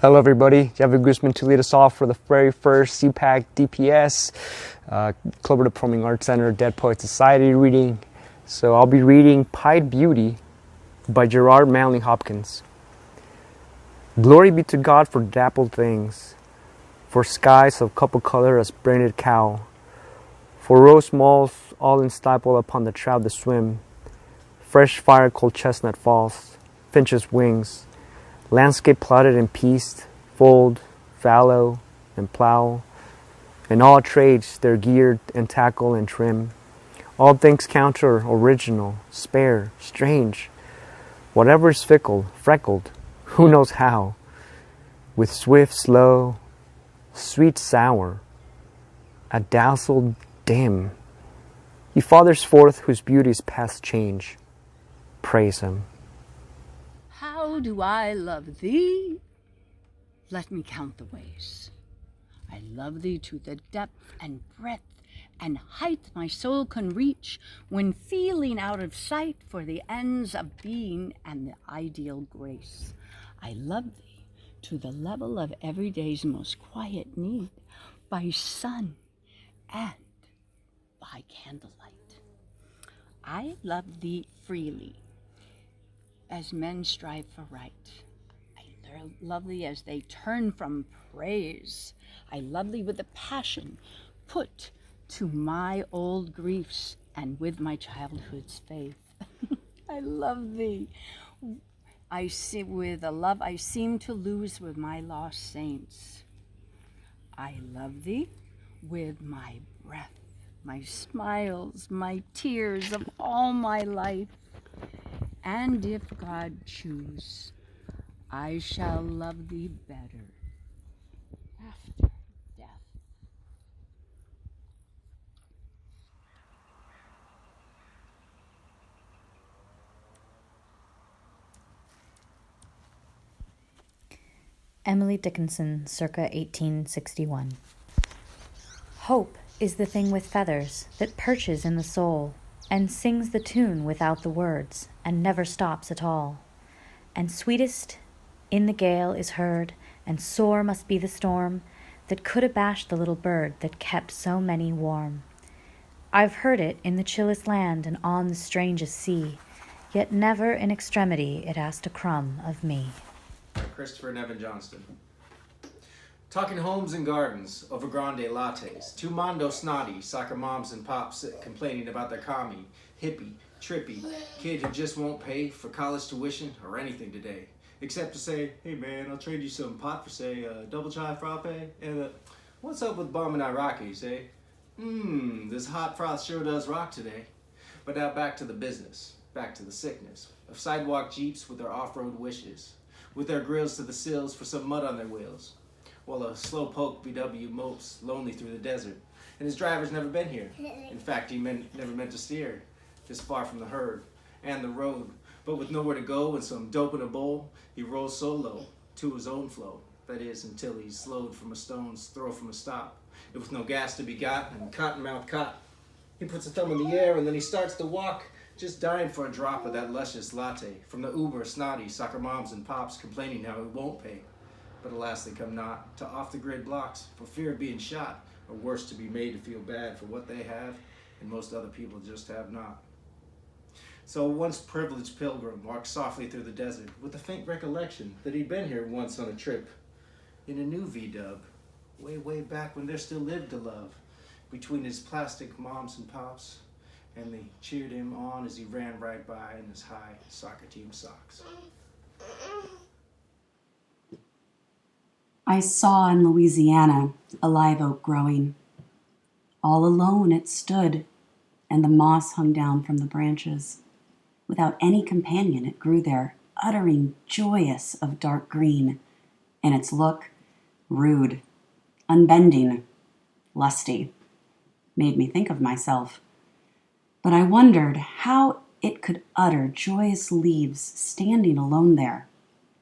Hello everybody, Javi Guzman to lead us off for the very first CPAC DPS, Club of the Performing Arts Center Dead Poets Society reading. So I'll be reading Pied Beauty by Gerard Manley Hopkins. Glory be to God for dappled things, for skies of couple color as branded cow, for rose malls all in stipple upon the trout to swim, fresh fire cold chestnut falls, finch's wings, landscape plotted in peace, fold, fallow, and plow. In all trades they're geared and tackle and trim. All things counter, original, spare, strange. Whatever is fickle, freckled, who knows how. With swift, slow, sweet, sour, a dazzled dim. He fathers forth whose beauties past change. Praise him. How do I love thee? Let me count the ways. I love thee to the depth and breadth and height my soul can reach when feeling out of sight for the ends of being and the ideal grace. I love thee to the level of every day's most quiet need by sun and by candlelight. I love thee freely as men strive for right. I love thee as they turn from praise. I love thee with the passion put to my old griefs and with my childhood's faith. I love thee. I see with a love I seem to lose with my lost saints. I love thee with my breath, my smiles, my tears of all my life. And if God choose, I shall love thee better after death. Emily Dickinson, circa 1861. Hope is the thing with feathers that perches in the soul and sings the tune without the words and never stops at all. And sweetest in the gale is heard, and sore must be the storm that could abash the little bird that kept so many warm. I've heard it in the chillest land and on the strangest sea, yet never in extremity it asked a crumb of me. By Christopher Nevin Johnston. Talking homes and gardens over grande lattes, two mondo snotty soccer moms and pops complaining about their commie, hippie, trippy kid who just won't pay for college tuition or anything today, except to say, hey man, I'll trade you some pot for say double chai frappe, and what's up with bombing Iraqis, eh? This hot froth sure does rock today. But now back to the business, back to the sickness of sidewalk jeeps with their off-road wishes, with their grills to the sills for some mud on their wheels, while a slow-poke VW mopes lonely through the desert, and his driver's never been here. In fact, he never meant to steer this far from the herd and the road, but with nowhere to go and some dope in a bowl, he rolls solo to his own flow. That is, until he's slowed from a stone's throw from a stop, and with no gas to be got and cottonmouth caught. He puts a thumb in the air and then he starts to walk, just dying for a drop of that luscious latte from the uber snotty soccer moms and pops complaining how it won't pay. But alas, they come not to off-the-grid blocks for fear of being shot, or worse, to be made to feel bad for what they have and most other people just have not. So a once privileged pilgrim walked softly through the desert with a faint recollection that he'd been here once on a trip in a new V-dub, way back when there still lived a love between his plastic moms and pops, and they cheered him on as he ran right by in his high soccer team socks. I saw in Louisiana a live oak growing. All alone it stood, and the moss hung down from the branches. Without any companion it grew there, uttering joyous of dark green, and its look rude, unbending, lusty, made me think of myself. But I wondered how it could utter joyous leaves standing alone there,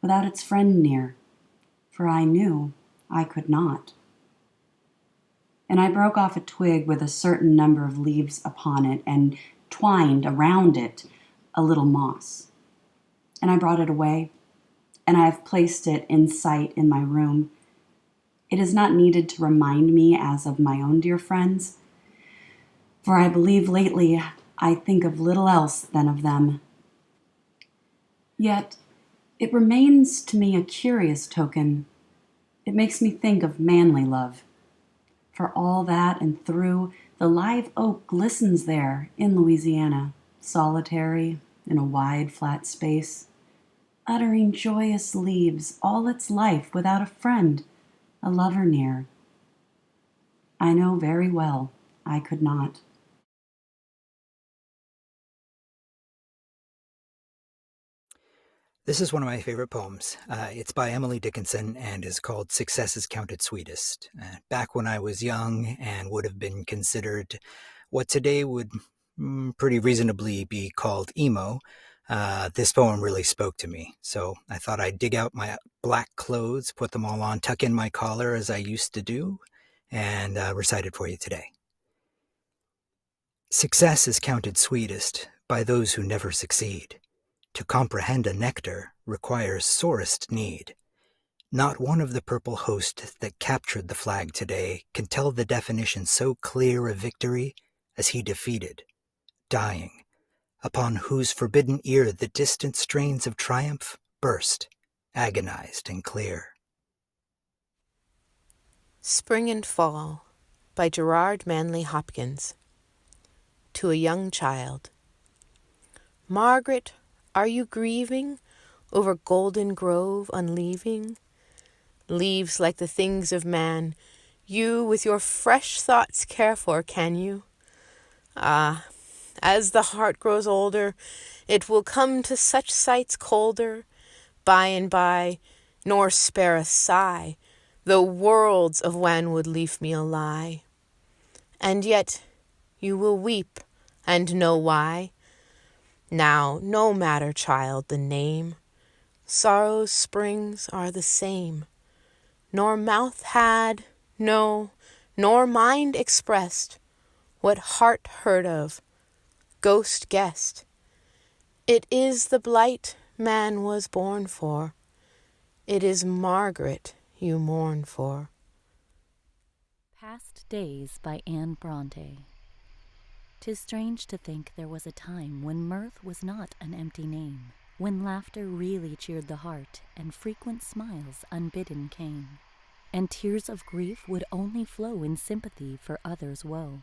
without its friend near, for I knew I could not. And I broke off a twig with a certain number of leaves upon it and twined around it a little moss. And I brought it away and I have placed it in sight in my room. It is not needed to remind me as of my own dear friends, for I believe lately I think of little else than of them. Yet it remains to me a curious token. It makes me think of manly love. For all that and through, the live oak glistens there in Louisiana, solitary in a wide flat space, uttering joyous leaves all its life without a friend, a lover near. I know very well I could not. This is one of my favorite poems. It's by Emily Dickinson and is called Success is Counted Sweetest. Back when I was young and would have been considered what today would pretty reasonably be called emo, this poem really spoke to me. So I thought I'd dig out my black clothes, put them all on, tuck in my collar as I used to do, and recite it for you today. Success is counted sweetest by those who never succeed. To comprehend a nectar requires sorest need. Not one of the purple host that captured the flag today can tell the definition so clear of victory as he defeated, dying, upon whose forbidden ear the distant strains of triumph burst, agonized and clear. Spring and Fall by Gerard Manley Hopkins. To a young child. Margaret, are you grieving over golden grove unleaving? Leaves like the things of man, you with your fresh thoughts care for, can you? Ah, as the heart grows older, it will come to such sights colder, by and by, nor spare a sigh, though worlds of wan would leave me a lie. And yet you will weep, and know why. Now, no matter, child, the name. Sorrow's springs are the same. Nor mouth had, no, nor mind expressed what heart heard of, ghost guessed. It is the blight man was born for. It is Margaret you mourn for. Past Days by Anne Bronte. 'Tis strange to think there was a time when mirth was not an empty name, when laughter really cheered the heart, and frequent smiles unbidden came, and tears of grief would only flow in sympathy for others' woe,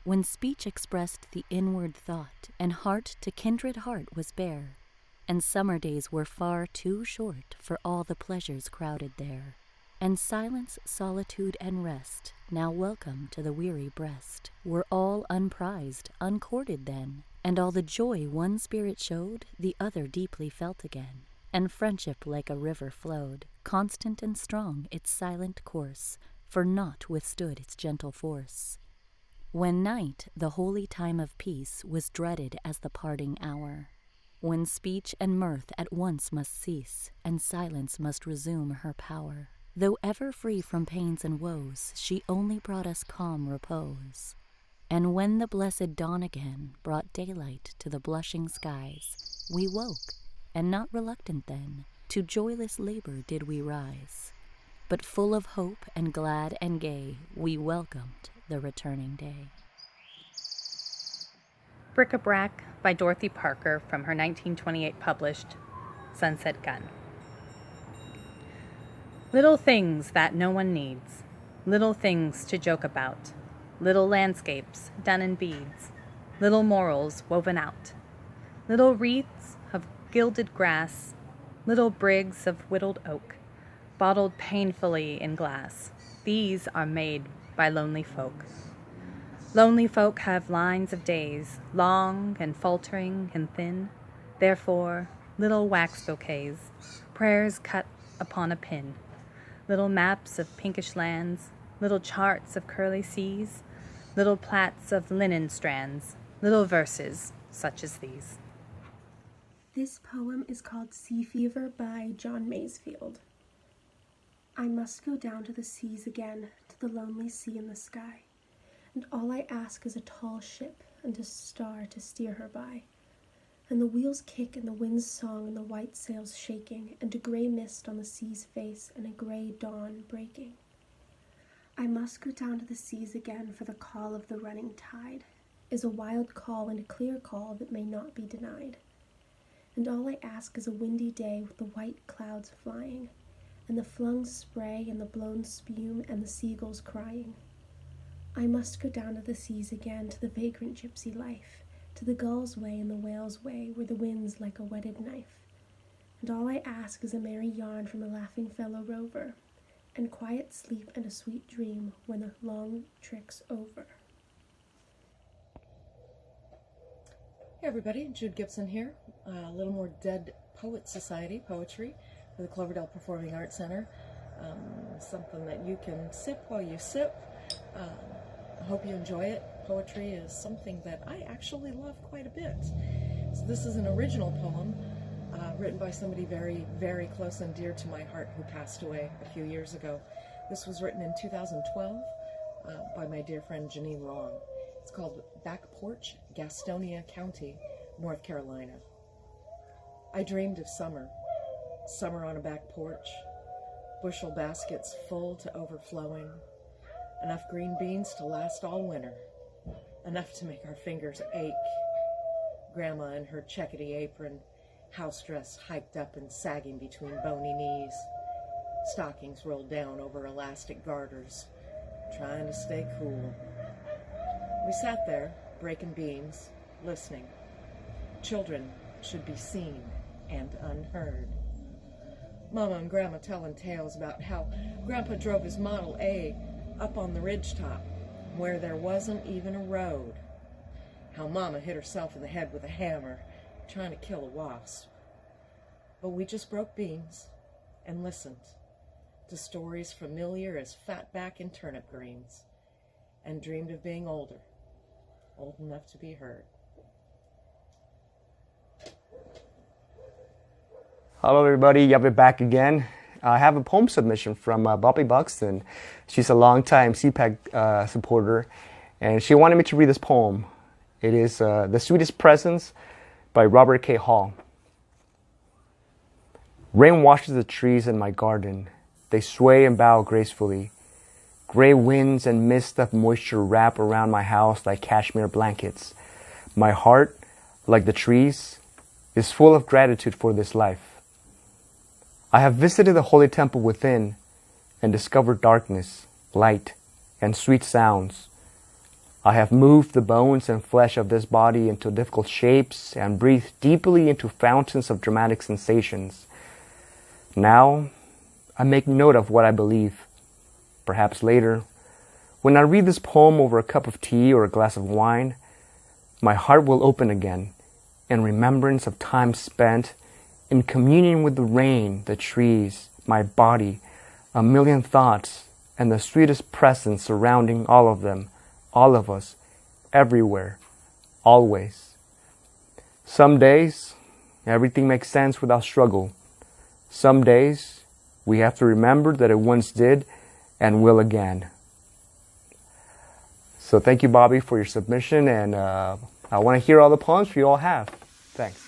when speech expressed the inward thought, and heart to kindred heart was bare, and summer days were far too short for all the pleasures crowded there, and silence, solitude, and rest, now welcome to the weary breast, were all unprized, uncourted then, and all the joy one spirit showed, the other deeply felt again, and friendship like a river flowed, constant and strong its silent course, for naught withstood its gentle force. When night, the holy time of peace, was dreaded as the parting hour, when speech and mirth at once must cease, and silence must resume her power. Though ever free from pains and woes, she only brought us calm repose. And when the blessed dawn again brought daylight to the blushing skies, we woke, and not reluctant then, to joyless labor did we rise. But full of hope and glad and gay, we welcomed the returning day. Bric-a-Brac by Dorothy Parker from her 1928 published Sunset Gun. Little things that no one needs, little things to joke about, little landscapes done in beads, little morals woven out, little wreaths of gilded grass, little brigs of whittled oak, bottled painfully in glass. These are made by lonely folk. Lonely folk have lines of days, long and faltering and thin, therefore little wax bouquets, prayers cut upon a pin, little maps of pinkish lands, little charts of curly seas, little plaits of linen strands, little verses such as these. This poem is called Sea Fever by John Masefield. I must go down to the seas again, to the lonely sea in the sky, and all I ask is a tall ship and a star to steer her by. and the wheels kick and the wind's song and the white sails shaking, and a gray mist on the sea's face and a gray dawn breaking. I must go down to the seas again, for the call of the running tide is a wild call and a clear call that may not be denied. And all I ask is a windy day with the white clouds flying, and the flung spray and the blown spume and the seagulls crying. I must go down to the seas again, to the vagrant gypsy life, to the gull's way and the whale's way, where the wind's like a whetted knife. And all I ask is a merry yarn from a laughing fellow rover, and quiet sleep and a sweet dream when the long trick's over. Hey everybody, Jude Gibson here. A little more Dead Poet Society poetry for the Cloverdale Performing Arts Center. Something that you can sip while you sip. I hope you enjoy it. Poetry is something that I actually love quite a bit. So this is an original poem written by somebody very, very close and dear to my heart who passed away a few years ago. This was written in 2012 by my dear friend Janine Wrong. It's called Back Porch, Gastonia County, North Carolina. I dreamed of summer, summer on a back porch, bushel baskets full to overflowing, enough green beans to last all winter, enough to make our fingers ache. Grandma in her checkety apron, house dress hiked up and sagging between bony knees, stockings rolled down over elastic garters, trying to stay cool. We sat there, breaking beans, listening. Children should be seen and unheard. Mama and Grandma telling tales about how Grandpa drove his Model A up on the ridgetop where there wasn't even a road. How Mama hit herself in the head with a hammer trying to kill a wasp. But we just broke beans and listened to stories familiar as fatback and turnip greens, and dreamed of being older, old enough to be heard. Hello everybody, Yabe back again. I have a poem submission from Bobby Buxton. She's a longtime CPAC supporter, and she wanted me to read this poem. It is The Sweetest Presence by Robert K. Hall. Rain washes the trees in my garden. They sway and bow gracefully. Gray winds and mist of moisture wrap around my house like cashmere blankets. My heart, like the trees, is full of gratitude for this life. I have visited the holy temple within and discovered darkness, light, and sweet sounds. I have moved the bones and flesh of this body into difficult shapes and breathed deeply into fountains of dramatic sensations. Now, I make note of what I believe. Perhaps later, when I read this poem over a cup of tea or a glass of wine, my heart will open again in remembrance of time spent in communion with the rain, the trees, my body, a million thoughts, and the sweetest presence surrounding all of them, all of us, everywhere, always. Some days, everything makes sense without struggle. Some days, we have to remember that it once did and will again. So thank you, Bobby, for your submission, and I want to hear all the poems you all have. Thanks.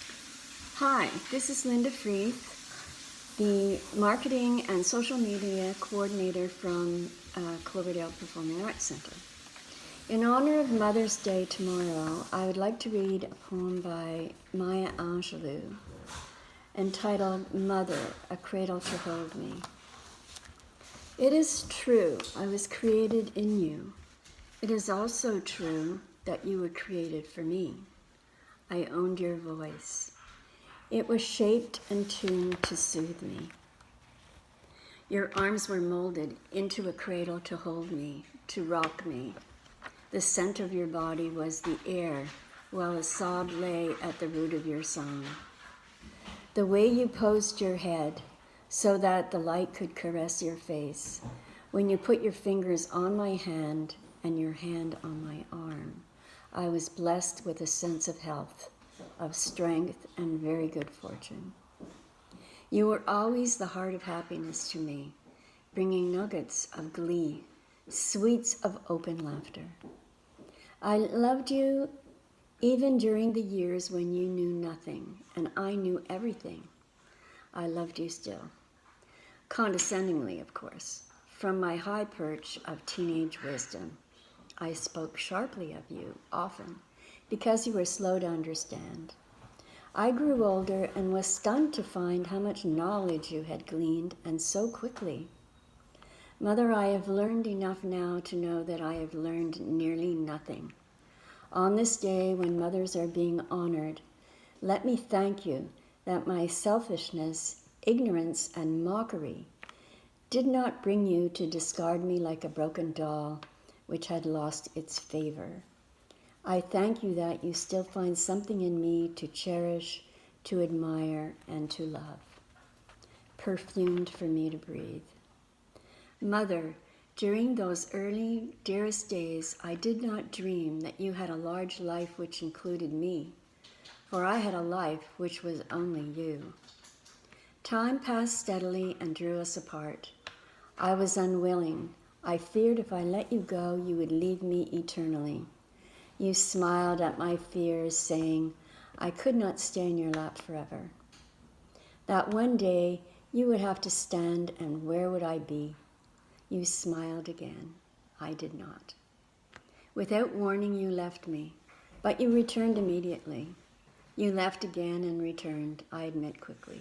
Hi, this is Linda Freeth, the Marketing and Social Media Coordinator from Cloverdale Performing Arts Center. In honor of Mother's Day tomorrow, I would like to read a poem by Maya Angelou entitled Mother, a Cradle to Hold Me. It is true I was created in you. It is also true that you were created for me. I owned your voice. It was shaped and tuned to soothe me. Your arms were molded into a cradle to hold me, to rock me. The center of your body was the air, while a sob lay at the root of your song. The way you posed your head so that the light could caress your face, when you put your fingers on my hand and your hand on my arm, I was blessed with a sense of health, of strength, and very good fortune. You were always the heart of happiness to me, bringing nuggets of glee, sweets of open laughter. I loved you even during the years when you knew nothing and I knew everything. I loved you still. Condescendingly, of course. From my high perch of teenage wisdom, I spoke sharply of you, often, because you were slow to understand. I grew older and was stunned to find how much knowledge you had gleaned, and so quickly. Mother, I have learned enough now to know that I have learned nearly nothing. On this day when mothers are being honored, let me thank you that my selfishness, ignorance, and mockery did not bring you to discard me like a broken doll which had lost its favor. I thank you that you still find something in me to cherish, to admire, and to love, perfumed for me to breathe. Mother, during those early, dearest days, I did not dream that you had a large life which included me, for I had a life which was only you. Time passed steadily and drew us apart. I was unwilling. I feared if I let you go, you would leave me eternally. You smiled at my fears, saying, I could not stay in your lap forever. That one day you would have to stand, and where would I be? You smiled again. I did not. Without warning, you left me, but you returned immediately. You left again and returned, I admit quickly.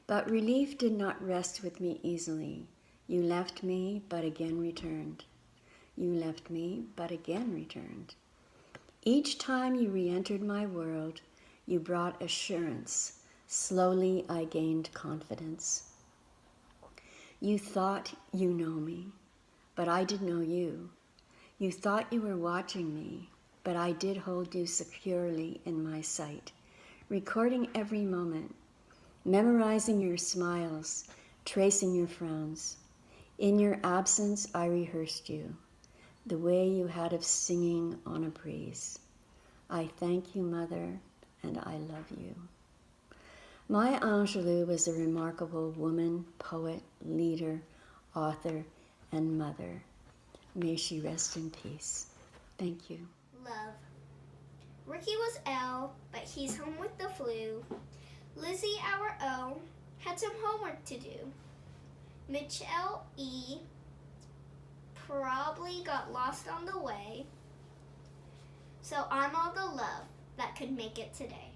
But relief did not rest with me easily. You left me, but again returned. You left me, but again returned. Each time you re-entered my world, you brought assurance. Slowly I gained confidence. You thought you know me, but I did know you. You thought you were watching me, but I did hold you securely in my sight, recording every moment, memorizing your smiles, tracing your frowns. In your absence, I rehearsed you, the way you had of singing on a breeze. I thank you, Mother, and I love you. Maya Angelou was a remarkable woman, poet, leader, author, and mother. May she rest in peace. Thank you. Love. Ricky was ill, but he's home with the flu. Lizzie, our O, had some homework to do. Mitchell E probably got lost on the way. So I'm all the love that could make it today.